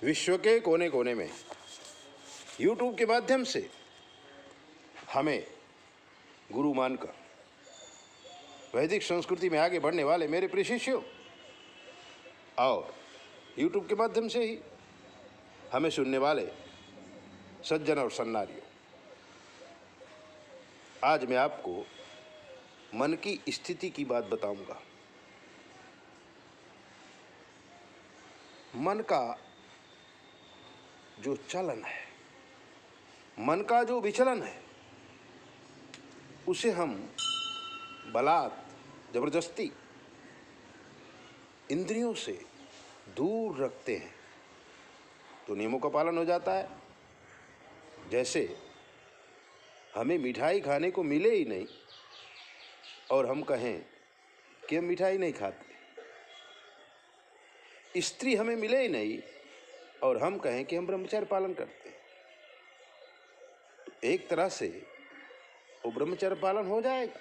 विश्व के कोने कोने में YouTube के माध्यम से हमें गुरु मानकर वैदिक संस्कृति में आगे बढ़ने वाले मेरे प्रिय शिष्यों, और YouTube के माध्यम से ही हमें सुनने वाले सज्जन और सन्नारियों, आज मैं आपको मन की स्थिति की बात बताऊंगा। मन का जो चलन है, मन का जो विचलन है, उसे हम बलात् जबरदस्ती इंद्रियों से दूर रखते हैं तो नियमों का पालन हो जाता है। जैसे हमें मिठाई खाने को मिले ही नहीं और हम कहें कि हम मिठाई नहीं खाते, स्त्री हमें मिले ही नहीं और हम कहें कि हम ब्रह्मचर्य पालन करते हैं, तो एक तरह से वो ब्रह्मचर्य पालन हो जाएगा।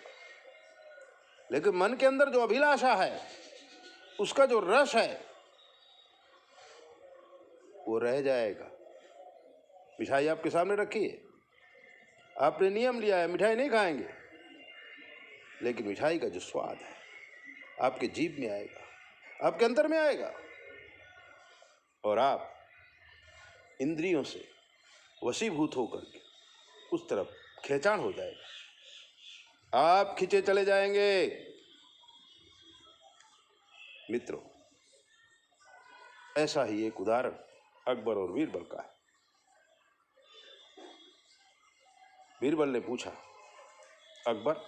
लेकिन मन के अंदर जो अभिलाषा है, उसका जो रस है, वो रह जाएगा। मिठाई आपके सामने रखी है, आपने नियम लिया है मिठाई नहीं खाएंगे, लेकिन मिठाई का जो स्वाद है आपके जीभ में आएगा, आपके अंतर में आएगा, और आप इंद्रियों से वशीभूत होकर के उस तरफ खेचाण हो जाएगा, आप खींचे चले जाएंगे। मित्रों, ऐसा ही एक उदाहरण अकबर और बीरबल का है। बीरबल ने पूछा, अकबर,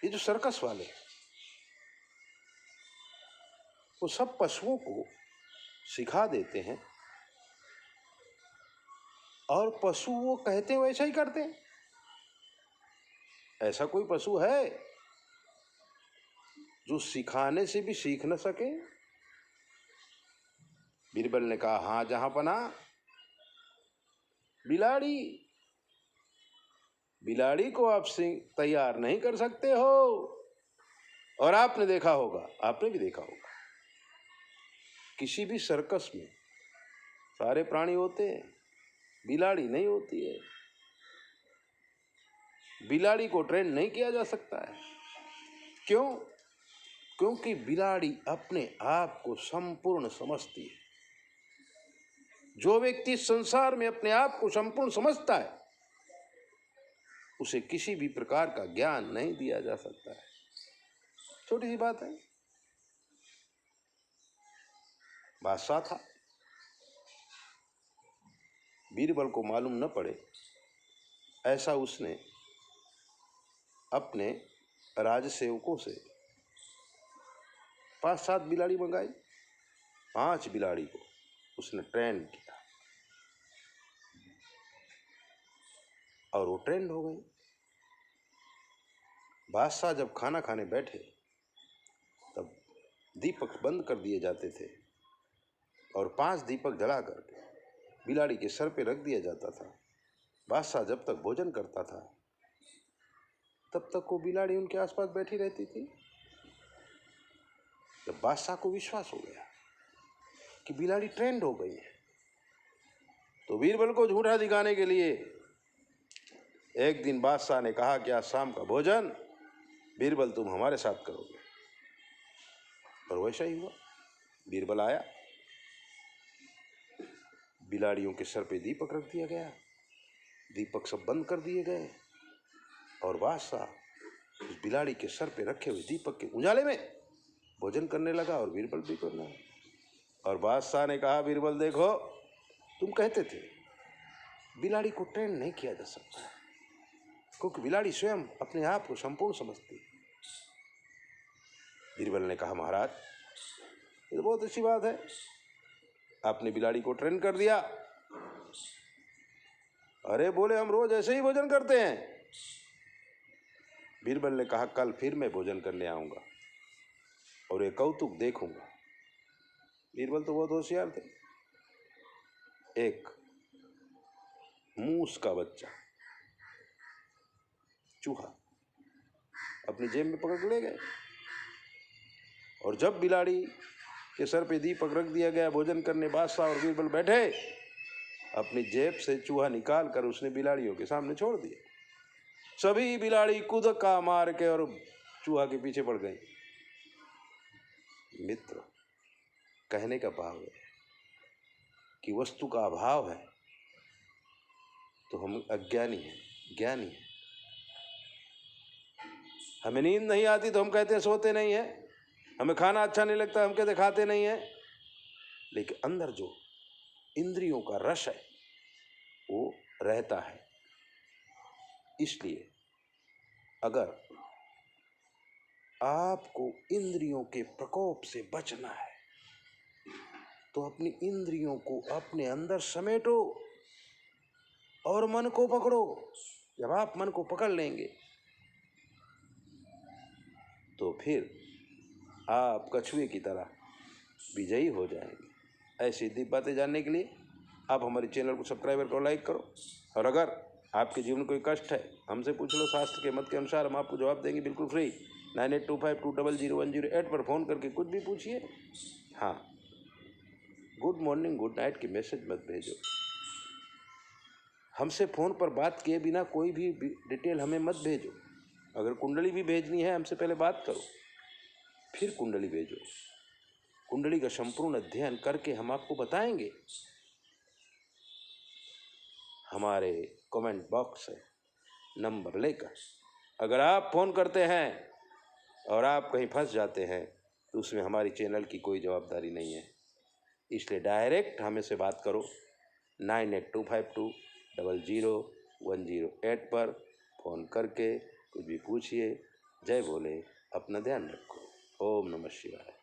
ये जो सर्कस वाले वो सब पशुओं को सिखा देते हैं और पशु वो कहते हैं वैसा ही करते हैं, ऐसा कोई पशु है जो सिखाने से भी सीख न सके? बीरबल ने कहा, हाँ जहांपना, बिलाड़ी। बिलाड़ी को आप तैयार नहीं कर सकते हो। और आपने देखा होगा, आपने भी देखा होगा, किसी भी सर्कस में सारे प्राणी होते हैं, बिलाड़ी नहीं होती है। बिलाड़ी को ट्रेन नहीं किया जा सकता है। क्यों? क्योंकि बिलाड़ी अपने आप को संपूर्ण समझती है। जो व्यक्ति संसार में अपने आप को संपूर्ण समझता है, उसे किसी भी प्रकार का ज्ञान नहीं दिया जा सकता है। छोटी सी बात है। बादशाह था, बीरबल को मालूम न पड़े ऐसा उसने अपने राजसेवकों से 5-7 बिलाड़ी मंगाई। 5 बिलाड़ी को उसने ट्रेन किया और वो ट्रेंड हो गई। बादशाह जब खाना खाने बैठे तब दीपक बंद कर दिए जाते थे और 5 दीपक जला करके बिलाड़ी के सर पे रख दिया जाता था। बादशाह जब तक भोजन करता था तब तक वो बिलाड़ी उनके आसपास बैठी रहती थी। जब बादशाह को विश्वास हो गया कि बिलाड़ी ट्रेंड हो गई है, तो बीरबल को झूठा दिखाने के लिए एक दिन बादशाह ने कहा कि आज शाम का भोजन बीरबल तुम हमारे साथ करोगे। और वैसा ही हुआ। बीरबल आया, बिलाड़ियों के सर पे दीपक रख दिया गया, दीपक सब बंद कर दिए गए और बादशाह उस बिलाड़ी के सर पे रखे हुए दीपक के उजाले में भोजन करने लगा और बीरबल भी करना है। और बादशाह ने कहा, बीरबल देखो, तुम कहते थे बिलाड़ी को ट्रेन नहीं किया जा सकता है क्योंकि बिलाड़ी स्वयं अपने आप को संपूर्ण समझती है। बीरबल ने कहा, महाराज ये तो बहुत अच्छी बात है, आपने बिलाड़ी को ट्रेन कर दिया। अरे बोले, हम रोज ऐसे ही भोजन करते हैं। बीरबल ने कहा, कल फिर मैं भोजन करने आऊंगा और ये कौतुक देखूंगा। बीरबल तो बहुत होशियार थे। एक मूस का बच्चा, चूहा, अपनी जेब में पकड़ ले गए और जब बिलाड़ी के सर पे दीपक रख दिया गया। भोजन करने बादशाह और बीरबल बैठे। अपनी जेब से चूहा निकाल कर उसने बिलाड़ियों के सामने छोड़ दिया। सभी बिलाड़ी कूदका मार के और चूहा के पीछे पड़ गई। मित्र, कहने का भाव है कि वस्तु का अभाव है तो हम अज्ञानी हैं, ज्ञानी हैं। हमें नींद नहीं आती तो हम कहते हैं सोते नहीं हैं। हमें खाना अच्छा नहीं लगता हम कहते खाते नहीं हैं। लेकिन अंदर जो इंद्रियों का रस है वो रहता है। इसलिए अगर आपको इंद्रियों के प्रकोप से बचना है तो अपनी इंद्रियों को अपने अंदर समेटो और मन को पकड़ो। जब आप मन को पकड़ लेंगे तो फिर आप कछुए की तरह विजयी हो जाएंगे। ऐसी दिव्य बातें जानने के लिए आप हमारे चैनल को सब्सक्राइब करो, लाइक करो। और अगर आपके जीवन में कोई कष्ट है हमसे पूछ लो। शास्त्र के मत के अनुसार हम आपको जवाब देंगे बिल्कुल फ्री। 9825200108 पर फ़ोन करके कुछ भी पूछिए। हाँ, गुड मॉर्निंग गुड नाइट की मैसेज मत भेजो। हमसे फ़ोन पर बात किए बिना कोई भी डिटेल हमें मत भेजो। अगर कुंडली भी भेजनी है हमसे पहले बात करो फिर कुंडली भेजो। कुंडली का संपूर्ण अध्ययन करके हम आपको बताएंगे। हमारे कमेंट बॉक्स है, नंबर लेकर अगर आप फ़ोन करते हैं और आप कहीं फंस जाते हैं तो उसमें हमारी चैनल की कोई जवाबदारी नहीं है। इसलिए डायरेक्ट हमें से बात करो 9825200108 पर फ़ोन करके कुछ भी पूछिए। जय भोले, अपना ध्यान रखो। ओम नमः शिवाय।